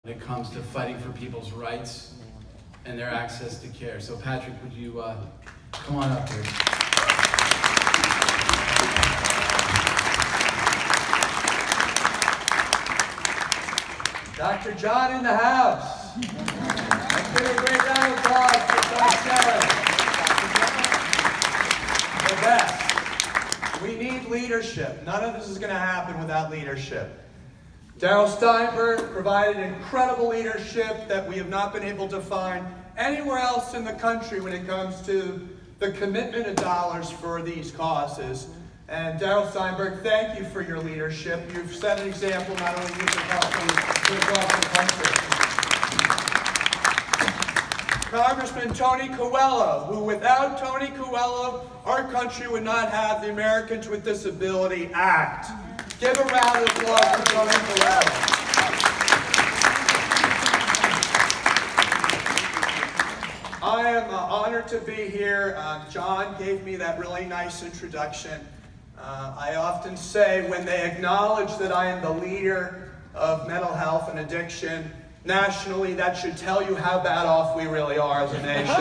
when it comes to fighting for people's rights and their access to care. So Patrick, would you come on up here? Dr. John in the house. Let's give a great round of applause for Dr. Sherin. The best. We need leadership. None of this is going to happen without leadership. Darrell Steinberg provided incredible leadership that we have not been able to find anywhere else in the country when it comes to the commitment of dollars for these causes. And Darrell Steinberg, thank you for your leadership. You've set an example not only here but across the country. Congressman Tony Coelho, who without Tony Coelho, our country would not have the Americans with Disability Act. Give a round of applause for Tony Coelho. I am honored to be here. John gave me that really nice introduction. I often say when they acknowledge that I am the leader of mental health and addiction nationally, that should tell you how bad off we really are as a nation.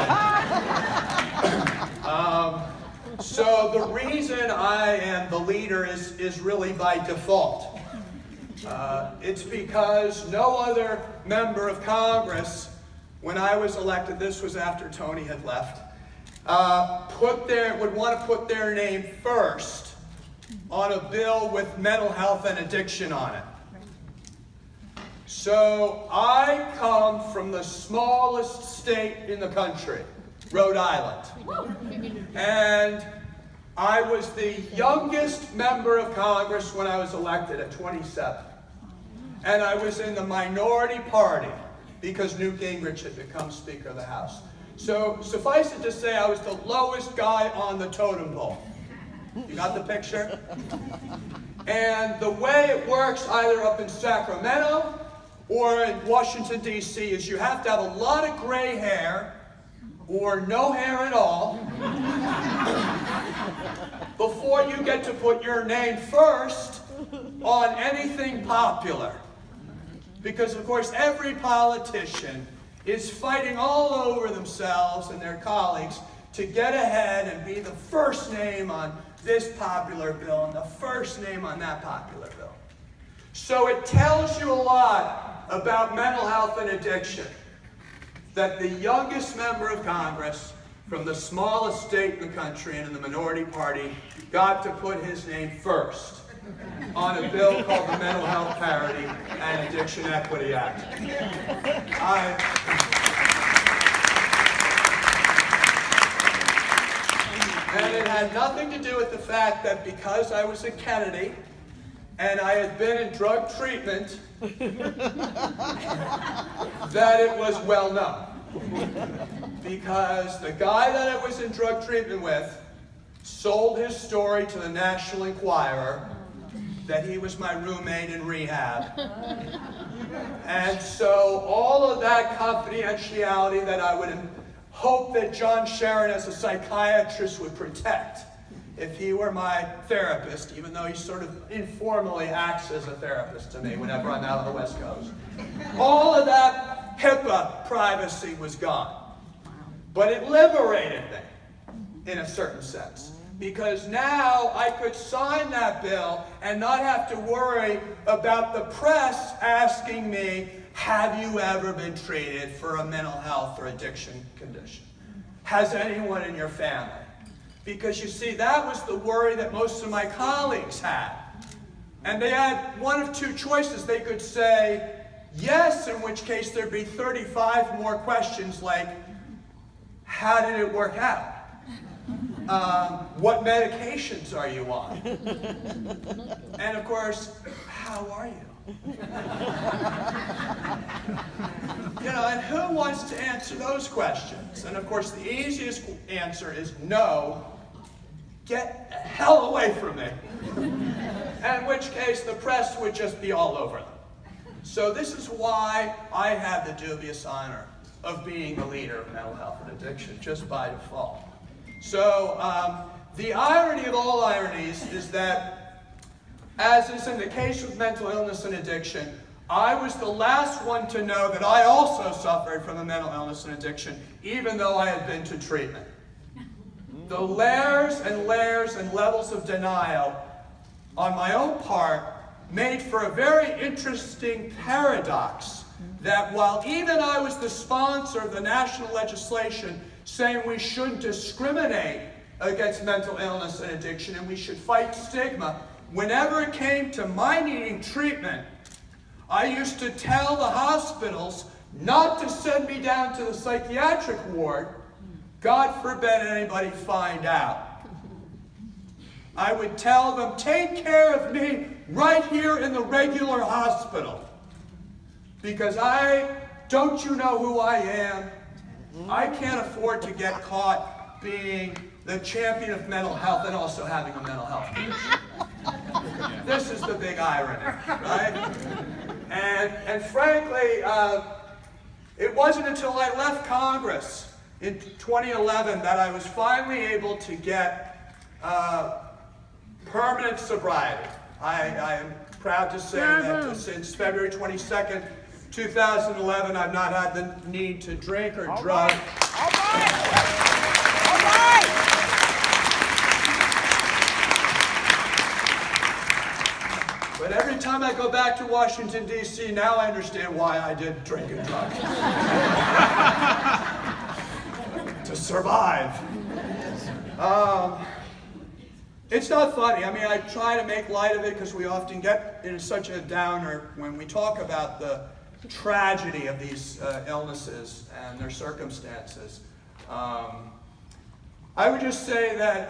So the reason I am the leader is really by default. It's because no other member of Congress, when I was elected, this was after Tony had left, would want to put their name first on a bill with mental health and addiction on it. So I come from the smallest state in the country, Rhode Island. And I was the youngest member of Congress when I was elected at 27. And I was in the minority party because Newt Gingrich had become Speaker of the House. So suffice it to say, I was the lowest guy on the totem pole. You got the picture? And the way it works either up in Sacramento or in Washington, D.C. is you have to have a lot of gray hair or no hair at all before you get to put your name first on anything popular. Because, of course, every politician is fighting all over themselves and their colleagues to get ahead and be the first name on this popular bill and the first name on that popular bill. So it tells you a lot about mental health and addiction that the youngest member of Congress from the smallest state in the country and in the minority party got to put his name first on a bill called the Mental Health Parity and Addiction Equity Act. And it had nothing to do with the fact that because I was a Kennedy and I had been in drug treatment, that it was well known. Because the guy that I was in drug treatment with sold his story to the National Enquirer that he was my roommate in rehab. And so all of that confidentiality that I would hope that John Sherin as a psychiatrist would protect if he were my therapist, even though he sort of informally acts as a therapist to me whenever I'm out on the West Coast. All of that HIPAA privacy was gone. But it liberated me in a certain sense. Because now I could sign that bill and not have to worry about the press asking me, have you ever been treated for a mental health or addiction condition? Has anyone in your family? Because you see, that was the worry that most of my colleagues had. And they had one of two choices. They could say yes, in which case there'd be 35 more questions like, how did it work out? What medications are you on? And of course, how are you? You know, and who wants to answer those questions? And of course, the easiest answer is no. Get the hell away from me. And in which case, the press would just be all over them. So this is why I have the dubious honor of being the leader of mental health and addiction, just by default. So the irony of all ironies is that, as is in the case with mental illness and addiction, I was the last one to know that I also suffered from a mental illness and addiction, even though I had been to treatment. The layers and layers and levels of denial on my own part made for a very interesting paradox that while even I was the sponsor of the national legislation saying we shouldn't discriminate against mental illness and addiction and we should fight stigma, whenever it came to my needing treatment, I used to tell the hospitals not to send me down to the psychiatric ward. God forbid anybody find out. I would tell them, take care of me right here in the regular hospital. Because don't you know who I am? I can't afford to get caught being the champion of mental health and also having a mental health issue. This is the big irony, right? And frankly, it wasn't until I left Congress in 2011 that I was finally able to get permanent sobriety. I am proud to say that since February 22nd, 2011, I've not had the need to drink or drug. All right. But every time I go back to Washington, D.C., now I understand why I did drink and drug. To survive. It's not funny. I mean, I try to make light of it because we often get in such a downer when we talk about the tragedy of these illnesses and their circumstances. I would just say that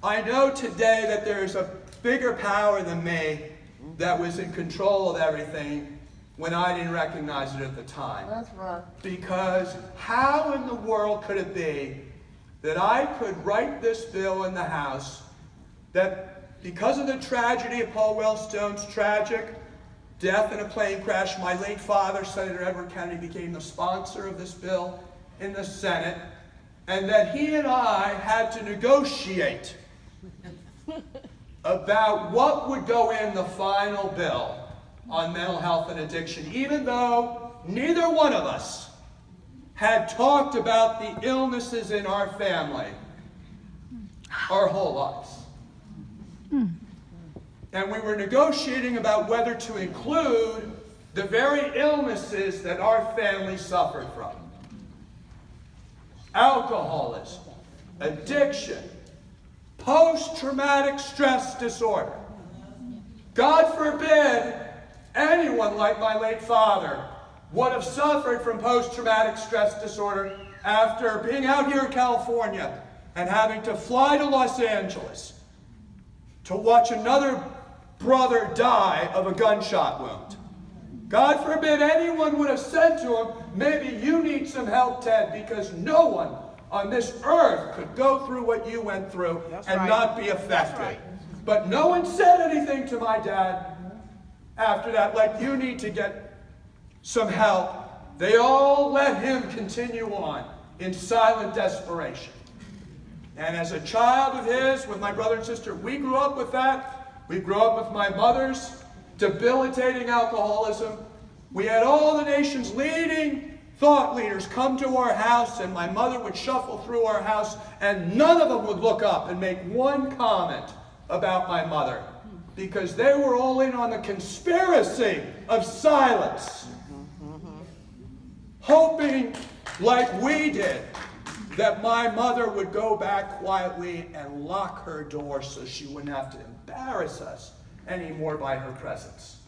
I know today that there's a bigger power than me that was in control of everything when I didn't recognize it at the time. That's right. Because how in the world could it be that I could write this bill in the House that because of the tragedy of Paul Wellstone's tragic death in a plane crash, my late father, Senator Edward Kennedy, became the sponsor of this bill in the Senate, and that he and I had to negotiate about what would go in the final bill on mental health and addiction, even though neither one of us had talked about the illnesses in our family our whole lives. And we were negotiating about whether to include the very illnesses that our family suffered from. Alcoholism, addiction, post-traumatic stress disorder. God forbid anyone like my late father would have suffered from post-traumatic stress disorder after being out here in California and having to fly to Los Angeles to watch another brother die of a gunshot wound. God forbid anyone would have said to him, maybe you need some help, Ted, because no one on this earth could go through what you went through not be affected. But no one said anything to my dad after that, like, you need to get some help. They all let him continue on in silent desperation. And as a child of his, with my brother and sister, we grew up with that. We grew up with my mother's debilitating alcoholism. We had all the nation's leading thought leaders come to our house, and my mother would shuffle through our house, and none of them would look up and make one comment about my mother, because they were all in on the conspiracy of silence, hoping, like we did, that my mother would go back quietly and lock her door so she wouldn't have to embarrass us anymore by her presence.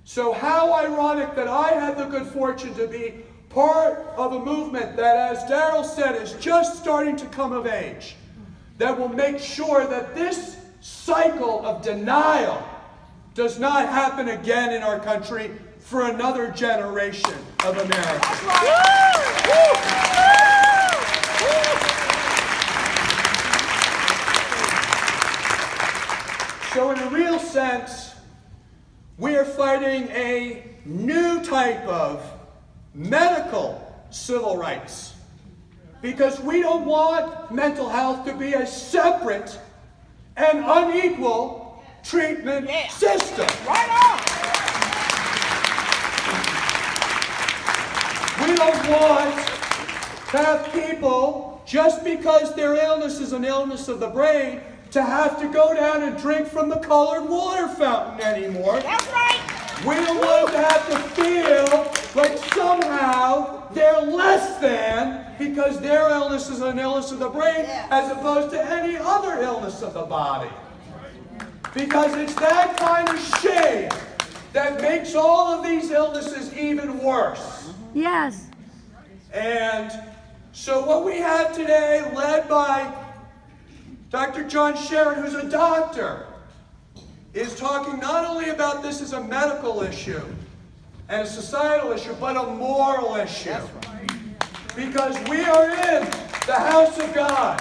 So how ironic that I had the good fortune to be part of a movement that, as Daryl said, is just starting to come of age, that will make sure that this cycle of denial does not happen again in our country for another generation of Americans. So in a real sense, we are fighting a new type of medical civil rights, because we don't want mental health to be a separate and unequal treatment system. Right on! don't want to have people, just because their illness is an illness of the brain, to have to go down and drink from the colored water fountain anymore. That's right. We don't want them to have to feel like somehow they're less than because their illness is an illness of the brain as opposed to any other illness of the body. Because it's that kind of shame that makes all of these illnesses even worse. Yes. And so what we have today, led by Dr. John Sherin, who's a doctor, is talking not only about this as a medical issue and a societal issue, but a moral issue. Because we are in the house of God.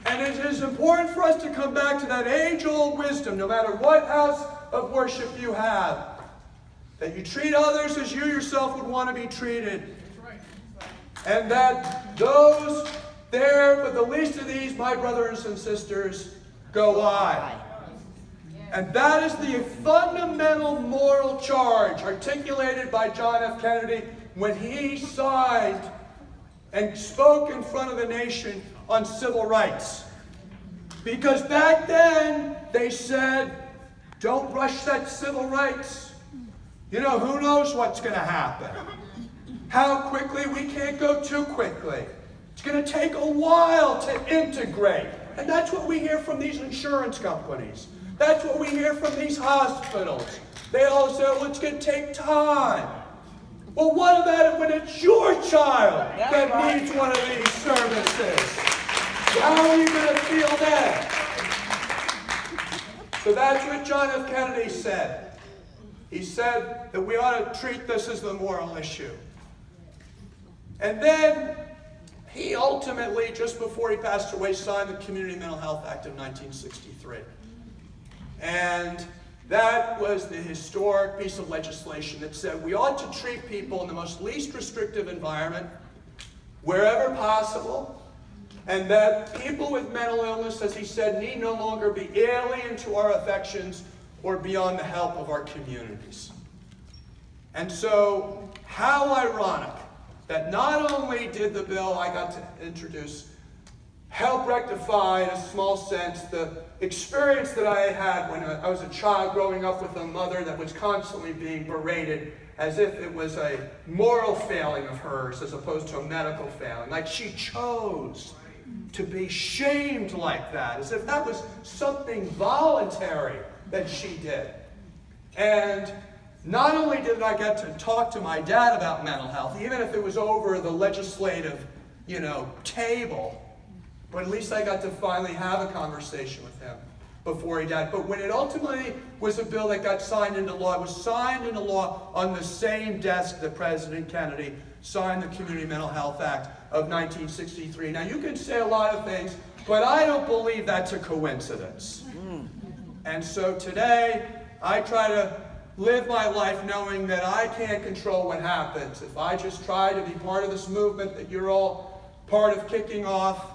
And it is important for us to come back to that age-old wisdom, no matter what house of worship you have, that you treat others as you yourself would want to be treated. And that those there, but the least of these, my brothers and sisters, go I. And that is the fundamental moral charge articulated by John F. Kennedy when he signed and spoke in front of the nation on civil rights. Because back then, they said, don't rush that civil rights. You know, who knows what's going to happen? How quickly? We can't go too quickly. It's going to take a while to integrate. And that's what we hear from these insurance companies. That's what we hear from these hospitals. They all say, well, it's going to take time. Well, what about it when it's your child that needs one of these services? How are you going to feel that? So that's what John F. Kennedy said. He said that we ought to treat this as the moral issue. And then he ultimately, just before he passed away, signed the Community Mental Health Act of 1963. And that was the historic piece of legislation that said we ought to treat people in the most least restrictive environment, wherever possible, and that people with mental illness, as he said, need no longer be alien to our affections or beyond the help of our communities. And so, how ironic that not only did the bill I got to introduce help rectify, in a small sense, the experience that I had when I was a child growing up with a mother that was constantly being berated as if it was a moral failing of hers as opposed to a medical failing. Like she chose to be shamed like that, as if that was something voluntary that she did. And not only did I get to talk to my dad about mental health, even if it was over the legislative, table, but at least I got to finally have a conversation with him before he died. But when it ultimately was a bill that got signed into law, it was signed into law on the same desk that President Kennedy signed the Community Mental Health Act of 1963. Now, you can say a lot of things, but I don't believe that's a coincidence. And so today, I try to live my life knowing that I can't control what happens. If I just try to be part of this movement that you're all part of kicking off,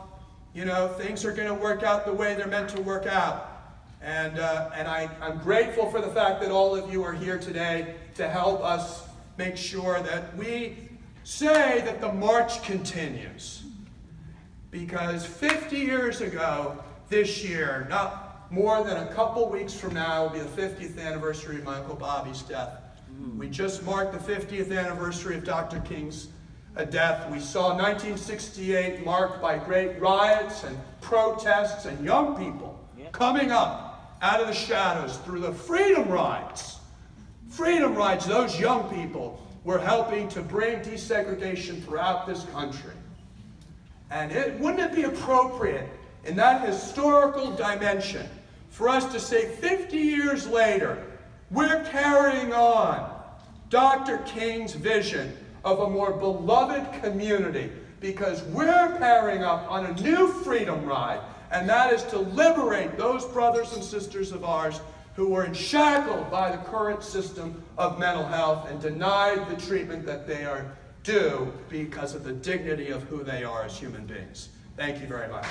things are going to work out the way they're meant to work out. And I'm grateful for the fact that all of you are here today to help us make sure that we say that the march continues. Because 50 years ago, this year, not more than a couple weeks from now, will be the 50th anniversary of my Uncle Bobby's death. We just marked the 50th anniversary of Dr. King's death. We saw 1968 marked by great riots and protests and young people coming up out of the shadows through the freedom rides. Freedom rides, those young people were helping to bring desegregation throughout this country. And wouldn't it be appropriate in that historical dimension for us to say 50 years later, we're carrying on Dr. King's vision of a more beloved community because we're pairing up on a new freedom ride, and that is to liberate those brothers and sisters of ours who were shackled by the current system of mental health and denied the treatment that they are due because of the dignity of who they are as human beings. Thank you very much.